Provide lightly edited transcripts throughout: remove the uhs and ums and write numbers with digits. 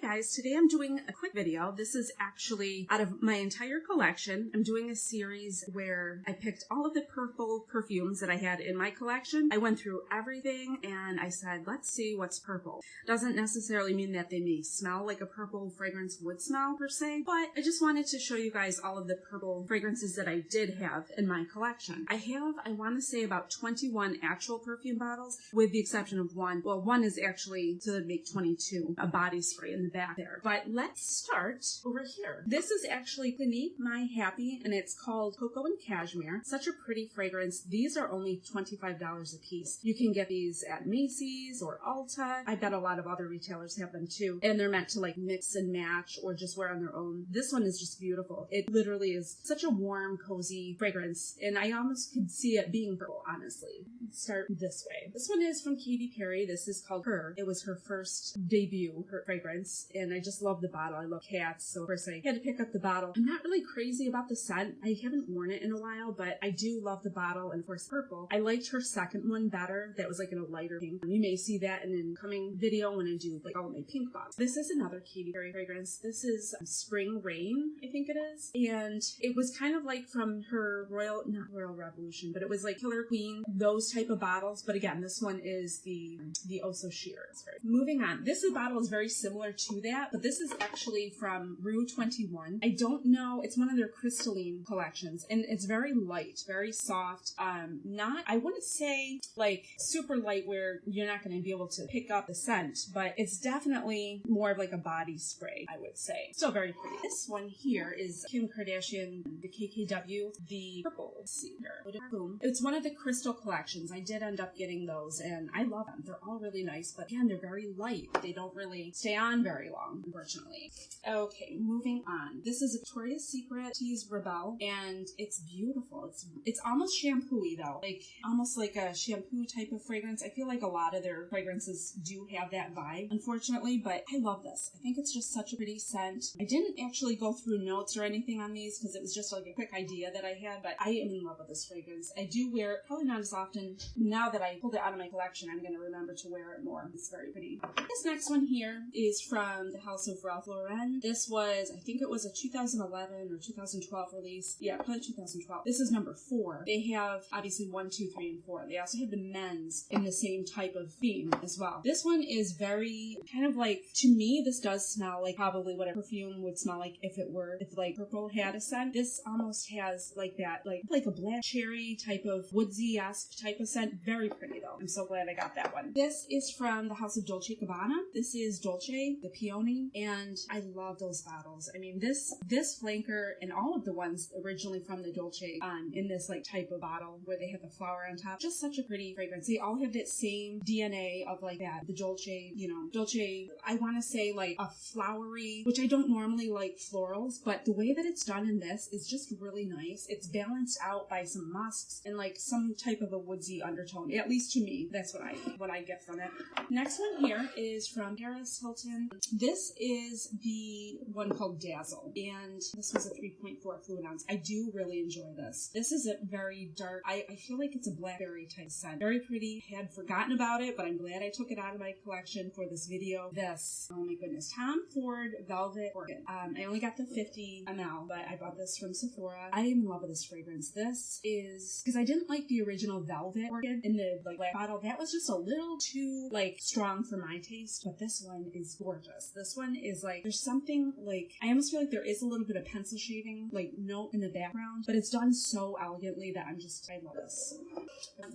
Hey guys, today I'm doing a quick video. This is actually out of my entire collection. I'm doing a series where I picked all of the purple perfumes that I had in my collection. I went through everything and I said, let's see what's purple. Doesn't necessarily mean that they may smell like a purple fragrance would smell per se, but I just wanted to show you guys all of the purple fragrances that I did have in my collection. I want to say about 21 actual perfume bottles with the exception of one. Well, one is actually to make 22, a body spray in the back there. But let's start over here. This is actually Clinique My Happy, and it's called Coco and Cashmere. Such a pretty fragrance. These are only $25 a piece. You can get these at Macy's or Ulta. I bet a lot of other retailers have them too. And they're meant to like mix and match or just wear on their own. This one is just beautiful. It literally is such a warm, cozy fragrance, and I almost could see it being purple, honestly. Let's start this way. This one is from Katy Perry. This is called Her. It was her first debut, her fragrance, and I just love the bottle. I love cats, so of course I had to pick up the bottle. I'm not really crazy about the scent. I haven't worn it in a while, but I do love the bottle, and of course purple. I liked her second one better. That was like in a lighter pink. You may see that in an incoming video when I do like all my pink bottles. This is another Katy Perry fragrance. This is Spring Rain, I think it is, and it was kind of like from her not Royal Revolution, but it was like Killer Queen, those type of bottles. But again, this one is the Oh So Sheer. Moving on. This bottle is very similar to that, but this is actually from Rue 21. I don't know. It's one of their crystalline collections, and it's very light, very soft. I wouldn't say like super light where you're not going to be able to pick up the scent, but it's definitely more of like a body spray, I would say. Still very pretty. This one here is Kim Kardashian, the KKW, the purple. Let's see here. Boom. It's one of the crystal collections. I did end up getting those, and I love them. They're all really nice, but again, they're very light. They don't really stay on very long, unfortunately. Okay, moving on. This is Victoria's Secret Tease Rebel, and it's beautiful. It's almost shampoo-y though, like almost like a shampoo type of fragrance. I feel like a lot of their fragrances do have that vibe, unfortunately, but I love this. I think it's just such a pretty scent. I didn't actually go through notes or anything on these because it was just like a quick idea that I had, but I am in love with this fragrance. I do wear it, probably not as often. Now that I pulled it out of my collection, I'm going to remember to wear it more. It's very pretty. This next one here is from the House of Ralph Lauren. This was, I think it was a 2011 or 2012 release. Yeah, probably 2012. This is number 4. They have obviously 1, 2, 3, and 4. They also have the men's in the same type of theme as well. This one is very kind of like, to me, this does smell like probably what a perfume would smell like if like purple had a scent. This almost has like that, like a black cherry type of woodsy-esque type of scent. Very pretty though. I'm so glad I got that one. This is from the House of Dolce Gabbana. This is Dolce the Peony, and I love those bottles. I mean, this flanker and all of the ones originally from the Dolce in this like type of bottle where they have the flower on top. Just such a pretty fragrance. They all have that same DNA of like that. The Dolce, Dolce, I want to say like a flowery, which I don't normally like florals, but the way that it's done in this is just really nice. It's balanced out by some musks and like some type of a woodsy undertone. At least to me, that's what I get from it. Next one here is from Paris Hilton. This is the one called Dazzle, and this was a 3.4 fluid ounce. I do really enjoy this. This is a very dark, I feel like it's a blackberry type scent. Very pretty. I had forgotten about it, but I'm glad I took it out of my collection for this video. This, oh my goodness, Tom Ford Velvet Orchid. I only got the 50 ml, but I bought this from Sephora. I am in love with this fragrance. This is, because I didn't like the original Velvet Orchid in the like black bottle. That was just a little too like strong for my taste, but this one is gorgeous. This one is like, there's something like, I almost feel like there is a little bit of pencil shaving like note in the background, but it's done so elegantly that I love this.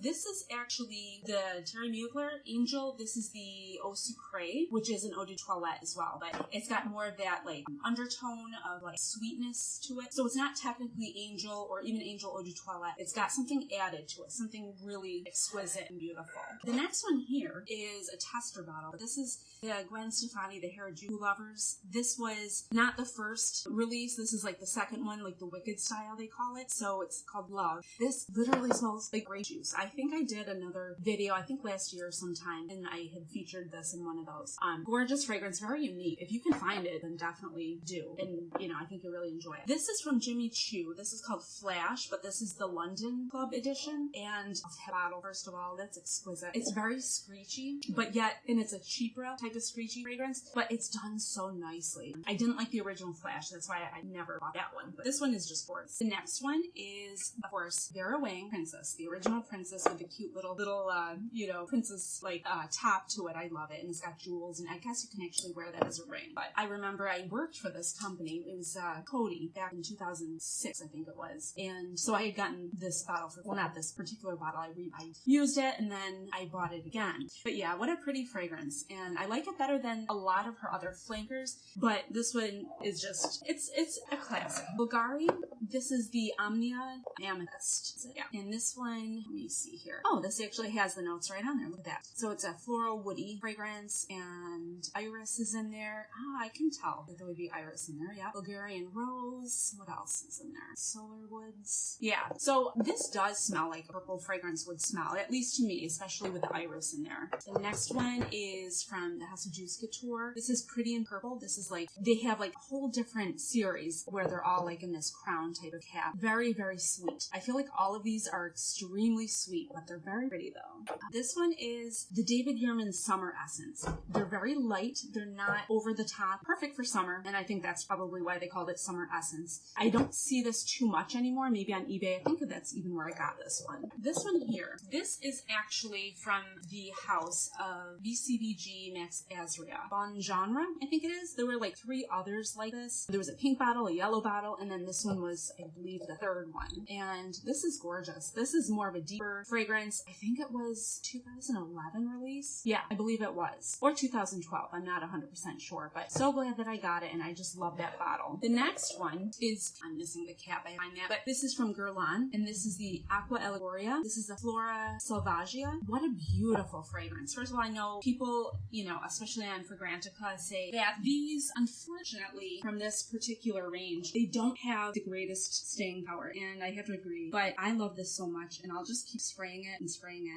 This is actually the Terry Mugler Angel. This is the Eau Sucré, which is an eau de toilette as well, but it's got more of that like undertone of like sweetness to it. So it's not technically Angel or even Angel Eau de Toilette. It's got something added to it, something really exquisite and beautiful. The next one here is a tester bottle. This is the Gwen Stefani, the Harajuku Lovers. This was not the first release. This is like the second one, like the Wicked style they call it. So it's called Love. This literally smells like grape juice. I think I did another video, I think last year sometime, and I had featured this in one of those. Gorgeous fragrance, very unique. If you can find it, then definitely do. And I think you'll really enjoy it. This is from Jimmy Choo. This is called Flash, but this is the London Club edition. And the bottle, first of all, that's exquisite. It's very screechy, but yet, and it's a cheaper type of screechy fragrance, but it's done so nicely. I didn't like the original Flash, that's why I never bought that one, but this one is just gorgeous. The next one is, of course, Vera Wang Princess, the original princess with the cute little princess top to it. I love it, and it's got jewels, and I guess you can actually wear that as a ring. But I remember I worked for this company. It was Coty back in 2006, I think it was, and so I had gotten this bottle for, well, not this particular bottle. I used it, and then I bought it again. But yeah, what a pretty fragrance, and I like it better than a lot of her other flankers. But this one is just, it's a classic. Bulgari. This is the Omnia Amethyst. Yeah. And this one, let me see here. Oh, this actually has the notes right on there. Look at that. So it's a floral woody fragrance, and iris is in there. Oh, I can tell that there would be iris in there. Yeah. Bulgarian rose. What else is in there? Solar woods. Yeah. So this does smell like a purple fragrance would smell, at least to me, especially with the iris in there. The next one is from the House of Juice Couture. This is Pretty in Purple. This is like, they have like a whole different series where they're all like in this crown type of cap. Very, very sweet. I feel like all of these are extremely sweet, but they're very pretty though. This one is the David Yerman Summer Essence. They're very light. They're not over the top. Perfect for summer, and I think that's probably why they called it Summer Essence. I don't see this too much anymore. Maybe on eBay. I think that's even where I got this one. This one here. This is actually from the house of BCBG Max Azria. Bon Genre, I think it is. There were like 3 others like this. There was a pink bottle, a yellow bottle, and then this one was, I believe, the 3rd one. And this is gorgeous. This is more of a deeper fragrance. I think it was 2011 release. Yeah, I believe it was. Or 2012. I'm not 100% sure, but so glad that I got it, and I just love that bottle. The next one is, I'm missing the cap behind that, but this is from Guerlain, and this is the Aqua Allegoria. This is the Flora Selvagia. What a beautiful fragrance. First of all, I know people, especially on Fragrantica, say that these, unfortunately, from this particular range, they don't have the greatest staying power, and I have to agree, but I love this so much, and I'll just keep spraying it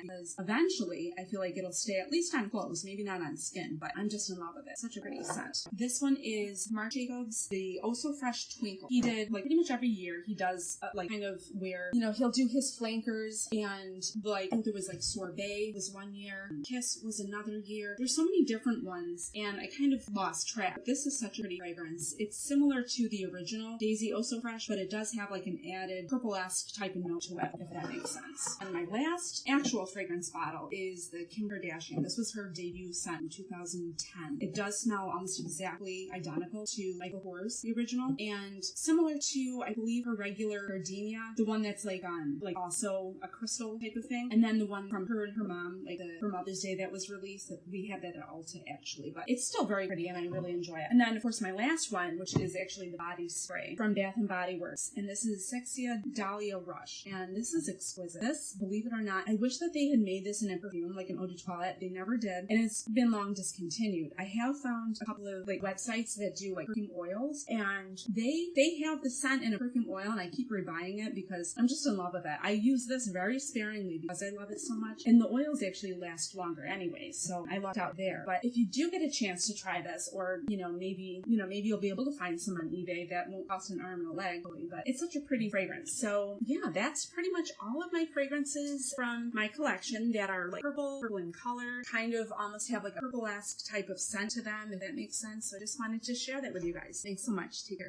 because eventually I feel like it'll stay at least on clothes, maybe not on skin, but I'm just in love with it. Such a pretty scent. This one is Marc Jacobs, the Oh So Fresh Twinkle. He did, like, pretty much every year he does, kind of where, he'll do his flankers, and like, I think there was like Sorbet was one year, Kiss was another year. There's so many different ones, and I kind of lost track. But this is such a pretty fragrance. It's similar to the original Daisy Oh So Fresh, but it does have like an added purple-esque type of note to it, if that makes sense. And my last actual fragrance bottle is the Kim Kardashian. This was her debut scent in 2010. It does smell almost exactly identical to Michael Kors, the original, and similar to, I believe, her regular gardenia, the one that's like on, like, also a crystal type of thing, and then the one from her and her mom, like for Mother's Day that was released, that we had that at Ulta actually, but it's still very pretty and I really enjoy it. And then of course my last one, which is actually the body spray from Bath and Body Works, and this is Sexia Dahlia Rush, and this is exquisite. This, believe it or not, I wish that they had made this in a perfume, like an eau de toilette. They never did, and it's been long discontinued. I have found a couple of like websites that do like perfume oils, and they have the scent in a perfume oil, and I keep rebuying it because I'm just in love with it. I use this very sparingly because I love it so much, and the oils actually last longer anyway, so I lucked out there. But if you do get a chance to try this, or maybe you'll be able to find some on eBay that won't cost an arm and a leg, but it's such a pretty fragrance. So yeah, that's pretty much all of my fragrances from my collection that are like purple in color, kind of almost have like a purple-esque type of scent to them, if that makes sense. So I just wanted to share that with you guys. Thanks so much. Take care.